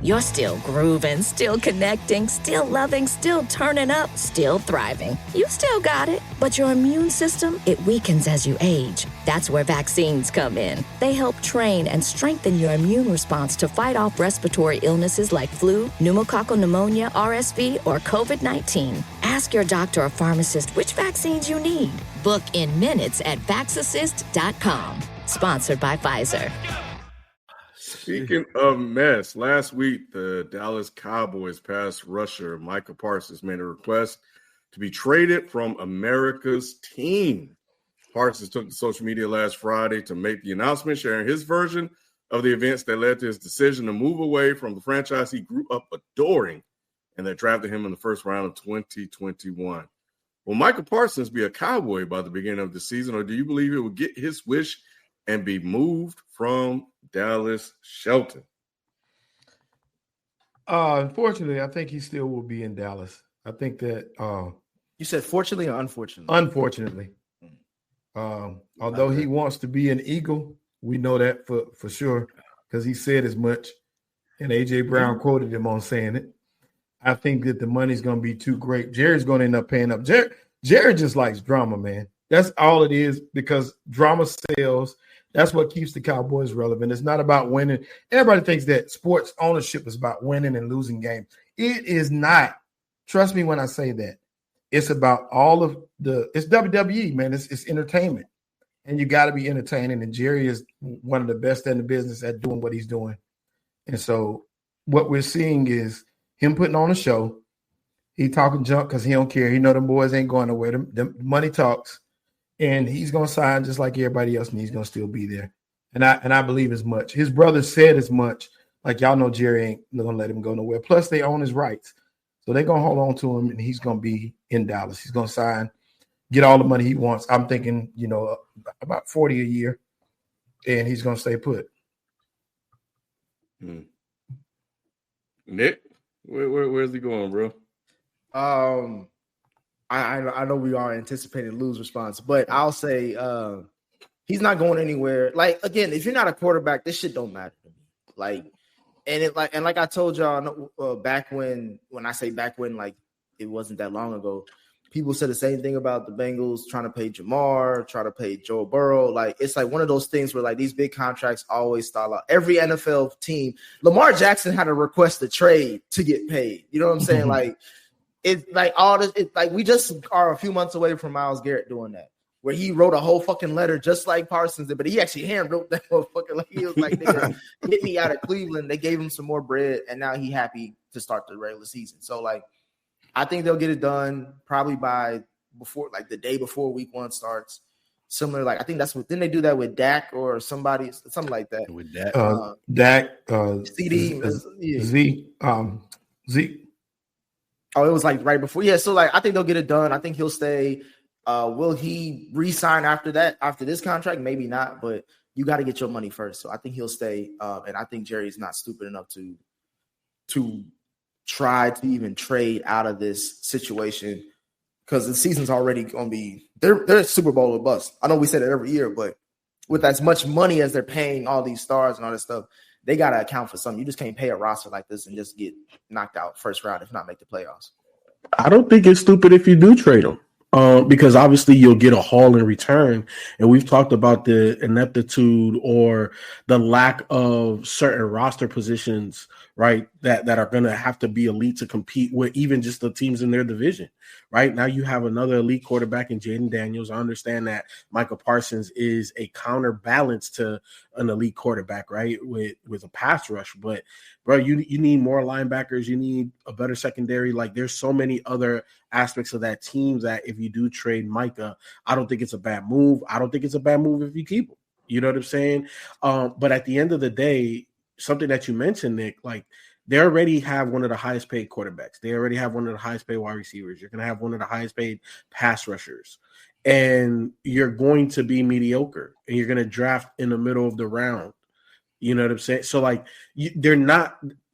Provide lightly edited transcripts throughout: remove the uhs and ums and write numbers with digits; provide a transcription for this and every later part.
You're still grooving, still connecting, still loving, still turning up, still thriving. You still got it, but your immune system, it weakens as you age. That's where vaccines come in. They help train and strengthen your immune response to fight off respiratory illnesses like flu, pneumococcal pneumonia, RSV, or COVID-19. Ask your doctor or pharmacist which vaccines you need. Book in minutes at vaxassist.com. Sponsored by Pfizer. Speaking of mess, last week the Dallas Cowboys pass rusher Micah Parsons made a request to be traded from America's team. Parsons took to social media last Friday to make the announcement, sharing his version of the events that led to his decision to move away from the franchise he grew up adoring and that drafted him in the first round of 2021. Will Micah Parsons be a Cowboy by the beginning of the season, or do you believe he will get his wish and be moved from Dallas Shelton? Unfortunately, I think he still will be in Dallas. I think that you said fortunately or unfortunately? Unfortunately. Although he wants to be an Eagle, we know that for sure because he said as much, and A.J. Brown quoted him on saying it. I think that the money's going to be too great. Jared's going to end up paying up. Jared just likes drama, man. That's all it is because drama sells. That's what keeps the Cowboys relevant. It's not about winning. Everybody thinks that sports ownership is about winning and losing games. It is not. Trust me when I say that. It's about all of it's WWE, man. It's entertainment. And you got to be entertaining. And Jerry is one of the best in the business at doing what he's doing. And so what we're seeing is him putting on a show. He talking junk because he don't care. He know them boys ain't going nowhere. The money talks. And he's going to sign just like everybody else, and he's going to still be there. And I believe as much. His brother said as much. Like, y'all know Jerry ain't going to let him go nowhere. Plus, they own his rights. So they're going to hold on to him, and he's going to be in Dallas. He's going to sign, get all the money he wants. I'm thinking, about 40 a year, and he's going to stay put. Nick, where's he going, bro? I know we are anticipating lose response, but I'll say he's not going anywhere. Like, again, if you're not a quarterback, this shit don't matter to me. Like, like I told y'all back when I say back when, like, it wasn't that long ago, people said the same thing about the Bengals trying to pay Jamar, trying to pay Joe Burrow. Like, it's like one of those things where, like, these big contracts always stall out. Every NFL team, Lamar Jackson had to request a trade to get paid. You know what I'm saying? Like, it's like all this. It's like we just are a few months away from Myles Garrett doing that, where he wrote a whole fucking letter just like Parsons did, but he actually hand wrote that motherfucker. Like, he was like, "Nigga, get me out of Cleveland." They gave him some more bread, and now he happy to start the regular season. So, like, I think they'll get it done probably before the day before week 1 starts. Similar, like, I think that's what. Didn't they do that with Dak or somebody, something like that? With Dak, CD, Zeke. Oh, it was like right before. Yeah, so, like, I think they'll get it done. I think he'll stay. Will he re-sign after this contract? Maybe not, but you got to get your money first. So I think he'll stay. And I think Jerry's not stupid enough to try to even trade out of this situation because the season's already going to be they're Super Bowl or bust. I know we say that every year, but with as much money as they're paying all these stars and all this stuff, they got to account for something. You just can't pay a roster like this and just get knocked out first round, if not make the playoffs. I don't think it's stupid if you do trade them. Because obviously you'll get a haul in return. And we've talked about the ineptitude or the lack of certain roster positions, right, that are going to have to be elite to compete with even just the teams in their division, right? Now you have another elite quarterback in Jaden Daniels. I understand that Micah Parsons is a counterbalance to an elite quarterback, right, with a pass rush. But, bro, you need more linebackers. You need a better secondary. Like, there's so many other aspects of that team that if you do trade Micah, I don't think it's a bad move. I don't think it's a bad move if you keep him. You know what I'm saying? But at the end of the day, something that you mentioned, Nick, like, they already have one of the highest paid quarterbacks. They already have one of the highest paid wide receivers. You're going to have one of the highest paid pass rushers. And you're going to be mediocre. And you're going to draft in the middle of the round. You know what I'm saying? So, like,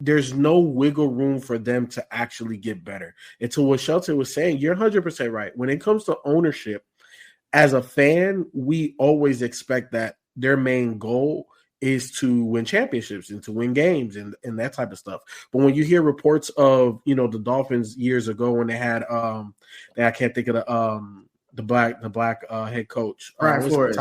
there's no wiggle room for them to actually get better. And to what Shelton was saying, you're 100% right. When it comes to ownership, as a fan, we always expect that their main goal is to win championships and to win games and that type of stuff. But when you hear reports of, you know, the Dolphins years ago when they had I can't think of the black head coach, Brian Flores.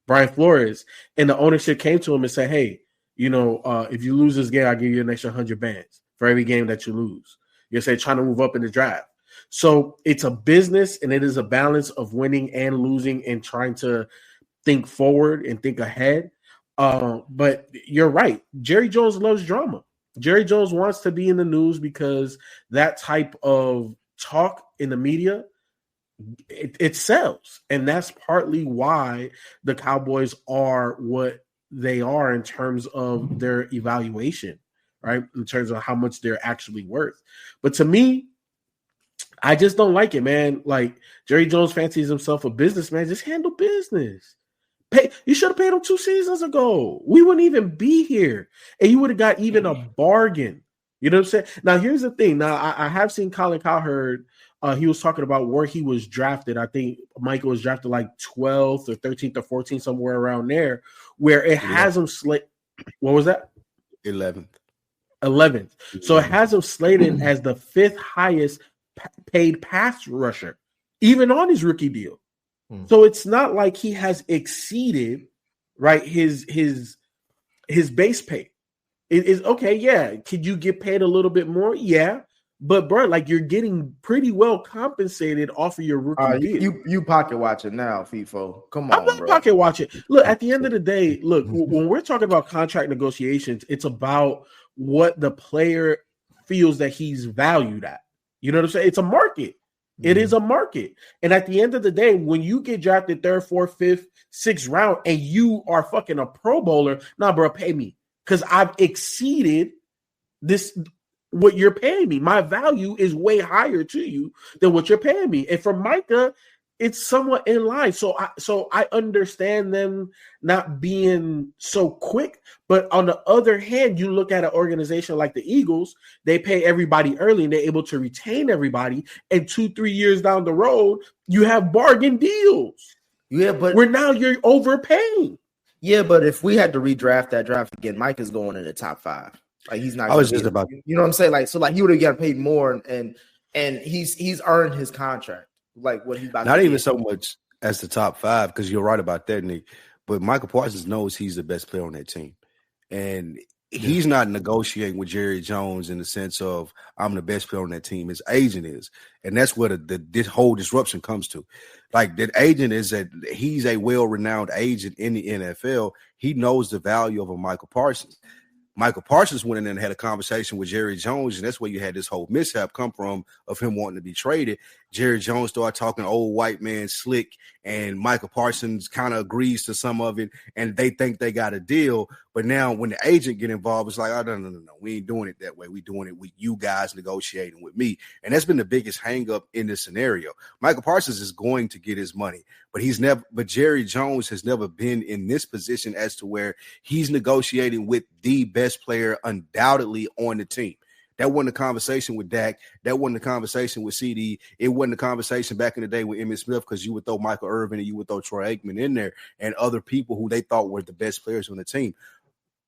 Brian Flores, and the ownership came to him and said, hey, you know, if you lose this game, I'll give you an extra 100 bands for every game that you lose. You're saying trying to move up in the draft. So it's a business, and it is a balance of winning and losing and trying to think forward and think ahead. But you're right. Jerry Jones loves drama. Jerry Jones wants to be in the news because that type of talk in the media, it sells. And that's partly why the Cowboys are what they are in terms of their evaluation, right? In terms of how much they're actually worth. But to me, I just don't like it, man. Like, Jerry Jones fancies himself a businessman. Just handle business. You should have paid him 2 seasons ago. We wouldn't even be here. And you would have got even a bargain. You know what I'm saying? Now, here's the thing. Now, I have seen Colin Cowherd. He was talking about where he was drafted. I think Micah was drafted like 12th or 13th or 14th, somewhere around there, where it has him slated. What was that? 11th. So it has him slated as the 5th highest paid pass rusher, even on his rookie deal. So it's not like he has exceeded, right, his base pay. It is okay, yeah. Could you get paid a little bit more? Yeah. But bro, like, you're getting pretty well compensated off of your rookie deal. You pocket watching now, FIFO. Come on, I'm not bro. pocket watching. Look, at the end of the day, look, when we're talking about contract negotiations, it's about what the player feels that he's valued at. You know what I'm saying? It's a market. It is a market. And at the end of the day, when you get drafted 3rd, 4th, 5th, 6th round and you are fucking a Pro Bowler, nah, bro, pay me. Because I've exceeded this, what you're paying me. My value is way higher to you than what you're paying me. And for Micah, it's somewhat in line. So I understand them not being so quick. But on the other hand, you look at an organization like the Eagles, they pay everybody early and they're able to retain everybody. And 2-3 years down the road, you have bargain deals. Yeah, but where now you're overpaying. Yeah, but if we had to redraft that draft again, Mike is going in the top 5. Like, he's not. I was just about, you know what I'm saying? Like, so like he would have got paid more, and he's earned his contract. Like what he about not to even get. so much as the top 5, because you're right about that, Nick. But Michael Parsons knows he's the best player on that team, and he's not negotiating with Jerry Jones in the sense of I'm the best player on that team. His agent is, and that's where this whole disruption comes to. Like, that agent is that he's a well-renowned agent in the NFL. He knows the value of a Michael Parsons. Michael Parsons went in and had a conversation with Jerry Jones, and that's where you had this whole mishap come from of him wanting to be traded. Jerry Jones started talking old white man slick, and Michael Parsons kind of agrees to some of it, and they think they got a deal. But now when the agent get involved, it's like, oh, no. We ain't doing it that way. We doing it with you guys negotiating with me. And that's been the biggest hang up in this scenario. Michael Parsons is going to get his money, but Jerry Jones has never been in this position as to where he's negotiating with the best player undoubtedly on the team. That wasn't a conversation with Dak. That wasn't a conversation with CD. It wasn't a conversation back in the day with Emmitt Smith, because you would throw Michael Irvin and you would throw Troy Aikman in there and other people who they thought were the best players on the team.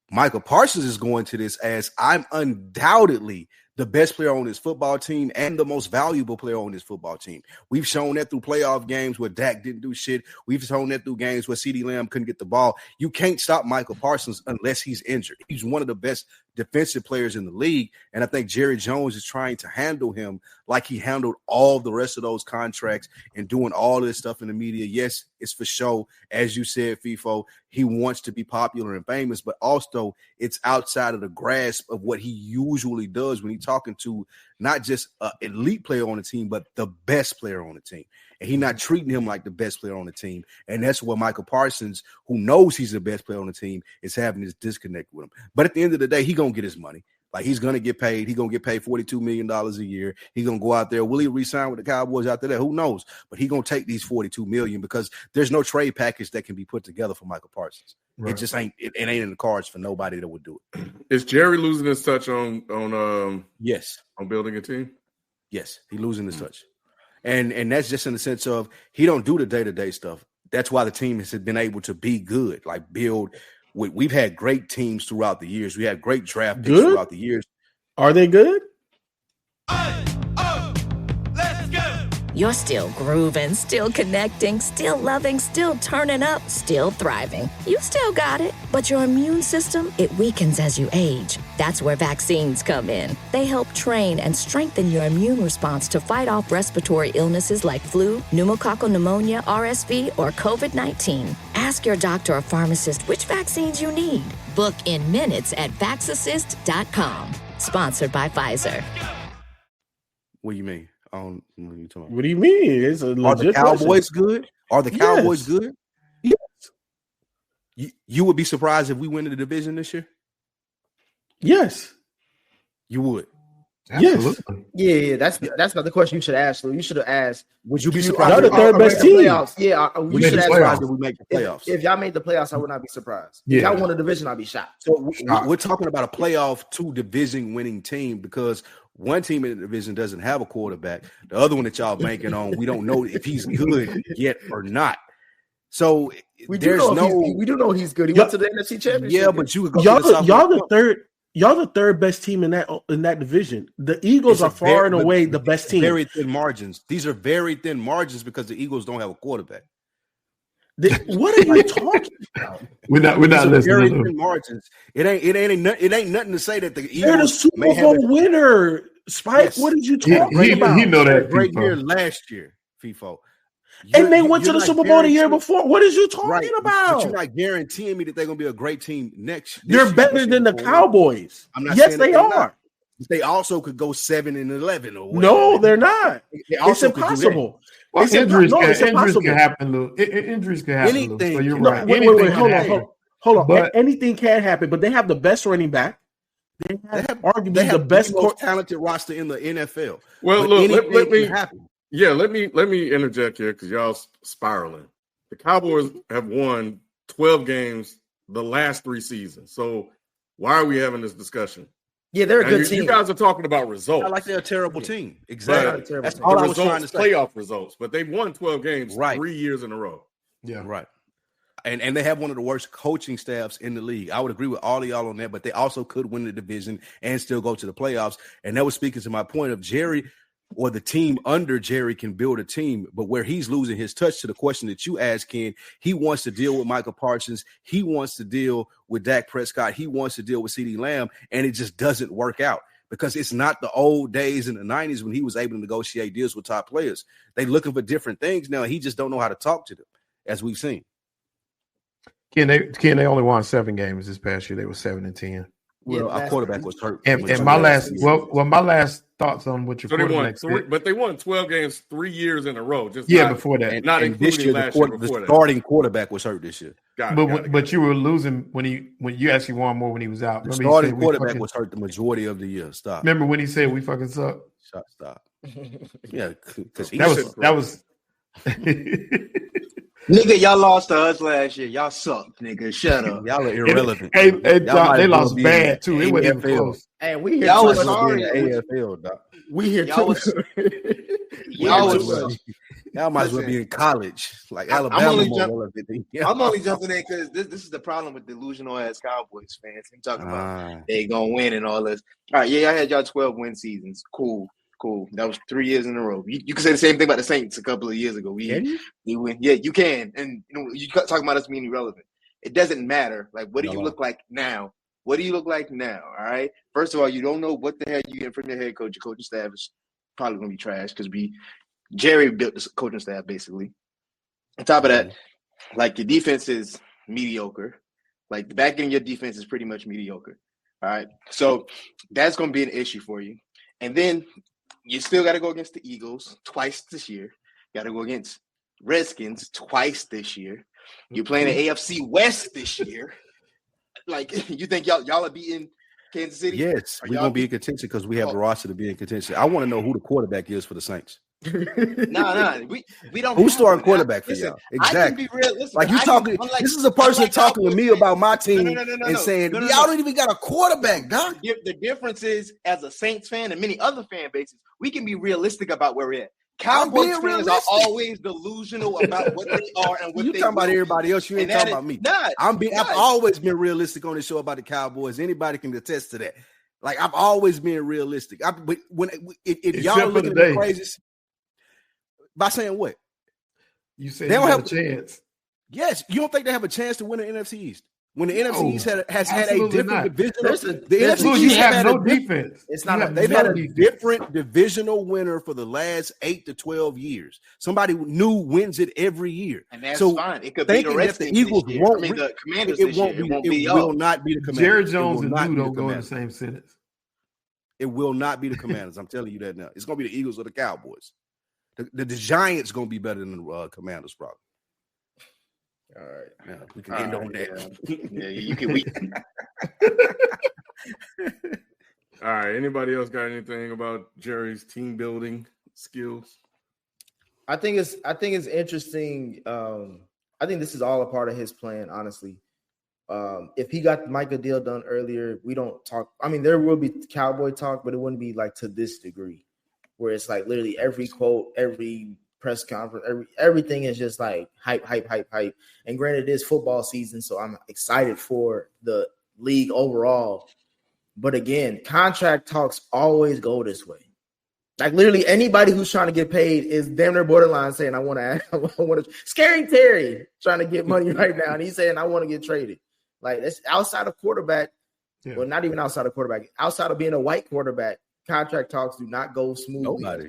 Michael Parsons is going to this as I'm undoubtedly the best player on this football team and the most valuable player on this football team. We've shown that through playoff games where Dak didn't do shit. We've shown that through games where CeeDee Lamb couldn't get the ball. You can't stop Michael Parsons unless he's injured. He's one of the best defensive players in the league, and I think Jerry Jones is trying to handle him like he handled all the rest of those contracts and doing all this stuff in the media. Yes, it's for show. As you said, FIFO, he wants to be popular and famous, but also it's outside of the grasp of what he usually does when he's talking to not just an elite player on the team, but the best player on the team. And he's not treating him like the best player on the team. And that's where Michael Parsons, who knows he's the best player on the team, is having this disconnect with him. But at the end of the day, he's going to get his money. Like, he's going to get paid. He's going to get paid $42 million a year. He's going to go out there. Will he re-sign with the Cowboys after that? Who knows? But he's going to take these $42 million because there's no trade package that can be put together for Michael Parsons. Right. It just ain't. It ain't in the cards for nobody that would do it. Is Jerry losing his touch on yes, on building a team? Yes, he's losing his touch. And that's just in the sense of he don't do the day-to-day stuff. That's why the team has been able to be good, like build We've had great teams throughout the years. We had great draft picks Good? throughout the years. Are they good? You're still grooving, still connecting, still loving, still turning up, still thriving. You still got it, but your immune system, it weakens as you age. That's where vaccines come in. They help train and strengthen your immune response to fight off respiratory illnesses like flu, pneumococcal pneumonia, RSV, or COVID-19. Ask your doctor or pharmacist which vaccines you need. Book in minutes at vaxassist.com. Sponsored by Pfizer. What do you mean? What are you talking about? What do you mean? It's a Are the legit Cowboys question. good? Are the Cowboys Yes. good? Yes. You would be surprised if we win the division this year? Yes. You would. Absolutely. Yeah, that's not the question you should ask. Lou. You should have asked. Would you be Y'all surprised? the third best team. Playoffs. Yeah, Would you you should be ask. surprised if we make the playoffs? If y'all made the playoffs, I would not be surprised. Yeah. If y'all won a division, I'd be shocked. So we're talking about a playoff 2 division winning team because one team in the division doesn't have a quarterback. The other one that y'all banking on, we don't know if he's good yet or not. So We do know he's good. He went to the NFC Championship. Yeah, but you could go Y'all, to the y'all the third. Y'all the third best team in that division. The Eagles are far and away the best team. Very thin margins. These are very thin margins because the Eagles don't have a quarterback. What are you talking about? We're not listening. Very thin margins. It ain't nothing to say that the Eagles They're the Super Bowl winner. Spike, Yes. What did you talking about? He know that. great FIFO. year last year, FIFO. And they went to the Super Bowl the year before. What is you talking Right, about? but you're not guaranteeing me that they're going to be a great team next year. They're better than the Cowboys. I'm not yes, saying that they they're are. not. They also could go 7-11 or whatever. No, they're not. They It's also could do that. impossible. Well, It's injuries impossible. can happen, Lou. Injuries can happen, Lou. Anything So you're can No, right. wait, Anything hold can happen. on. But- Anything can happen, but they have the best running back. They have arguably They have the best most talented roster in the NFL. Well, But look, anything let me can happen. let me interject here because y'all spiraling. The Cowboys have won 12 games the last 3 seasons. So why are we having this discussion? Yeah, they're a Now, good you team. guys are talking about results. Not like they're a terrible team. Exactly. Right. That's The all I was trying results, to say. playoff results, but they've won 12 games Right. 3 years in a row. Yeah. Right. And they have one of the worst coaching staffs in the league. I would agree with all of y'all on that, but they also could win the division and still go to the playoffs. And that was speaking to my point of Jerry or the team under Jerry can build a team, but where he's losing his touch to the question that you asked, Ken, he wants to deal with Micah Parsons. He wants to deal with Dak Prescott. He wants to deal with CeeDee Lamb, and it just doesn't work out because it's not the old days in the 90s when he was able to negotiate deals with top players. They're looking for different things now. He just don't know how to talk to them, as we've seen. Ken, they only won 7 games this past year. They were 7-10. Well, our quarterback was hurt. And my last thoughts on what your So they won quarterback said. but they won 12 games 3 years in a row. Just Before that. not And this including year, last year the before that. starting quarterback was hurt this year. Got it. But you were losing when you actually won more when he was out. The Remember he starting said we quarterback fucking- was hurt the majority of the year. Stop. Remember when he said we fucking suck? Stop. Yeah, because That was Nigga, y'all lost to us last year. Y'all suck, nigga. Shut up. y'all are irrelevant. Hey, Y'all John, might they as well lost be bad in too. It wasn't even AFL. close. And we here Y'all too. was Sorry, sorry. AFL, dog. We here Y'all too. Y'all Might was as well- Y'all might as well be in college, like I'm Alabama. only more jump- relevant than- I'm only jumping in because this is the problem with delusional ass Cowboys fans. I'm talking about Ah. they gonna win and all this. All right, yeah, I had y'all 12 win seasons. Cool. That was 3 years in a row. You can say the same thing about the Saints a couple of years ago. Can you? win. Yeah, you can. And you talking about us being irrelevant. It doesn't matter. Like, what do you look like now? What do you look like now? All right. First of all, you don't know what the hell you get from your head coach. Your coaching staff is probably gonna be trash because Jerry built this coaching staff basically. On top of that, like your defense is mediocre. Like the back end of your defense is pretty much mediocre. All right. So that's gonna be an issue for you. And then you still got to go against the Eagles twice this year. Got to go against Redskins twice this year. You're playing the AFC West this year. Like, you think y'all are beating Kansas City? Yes, we're gonna be in contention because we have the roster to be in contention. I want to know who the quarterback is for the Saints. Nah. We don't. Who's have starting one. quarterback for Listen, y'all? I can Exactly. be real. Listen, Like you I talking. can- unlike- This is a person unlike talking to Cowboys me fans- about my team No, and saying no. y'all don't even got a quarterback, doc. The difference is, as a Saints fan and many other fan bases, we can be realistic about where we're at. Cowboys fans are always delusional about what they are and what you they talking about be. everybody else. You ain't talking about me. I've always been realistic on the show about the Cowboys. Anybody can attest to that. Like I've always been realistic. If y'all are looking at the craziest by saying what? You said they don't have a chance. Yes, you don't think they have a chance to win the NFC East? When the NFC East has had a different divisional, the NFC East have no defense. It's not. They've had a different divisional winner for the last 8 to 12 years. Somebody new wins it every year, and that's fine. It could be the Redskins. The Eagles won't. The Commanders. It will not be the Commanders. Jerry Jones and Lou don't go in the same sentence. It will not be the Commanders. I'm telling you that now. It's going to be the Eagles or the Cowboys. The Giants going to be better than the Commanders, probably. All right. Yeah, we can end on that. Yeah, you can. All right. Anybody else got anything about Jerry's team building skills? I think it's interesting. I think this is all a part of his plan, honestly. If he got the Micah deal done earlier, we don't talk. I mean, there will be Cowboy talk, but it wouldn't be like to this degree, where it's like literally every quote, every press conference, everything is just like hype. And granted, it is football season, so I'm excited for the league overall. But again, contract talks always go this way. Like literally anybody who's trying to get paid is damn near borderline saying, I want to. Scary Terry trying to get money right now, and he's saying, I want to get traded. Like it's outside of quarterback. Yeah. Well, not even outside of quarterback. Outside of being a white quarterback, contract talks do not go smoothly. Nobody,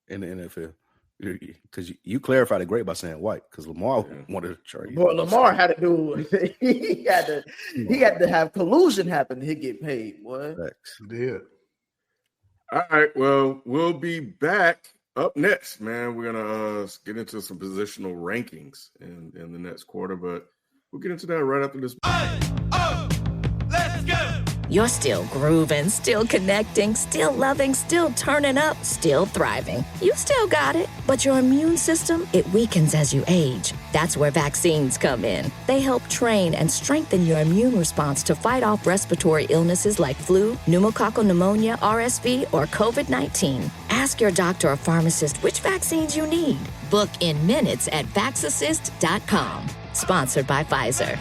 in the NFL. Because you clarified it great by saying white, because Lamar wanted to trade. Well, Lamar had to do. he had to have collusion happen to get paid. What? Yeah. All right. Well, we'll be back up next, man. We're gonna get into some positional rankings in the next quarter, but we'll get into that right after this. Let's go. You're still grooving, still connecting, still loving, still turning up, still thriving. You still got it, but your immune system, it weakens as you age. That's where vaccines come in. They help train and strengthen your immune response to fight off respiratory illnesses like flu, pneumococcal pneumonia, RSV, or COVID-19. Ask your doctor or pharmacist which vaccines you need. Book in minutes at VaxAssist.com. Sponsored by Pfizer.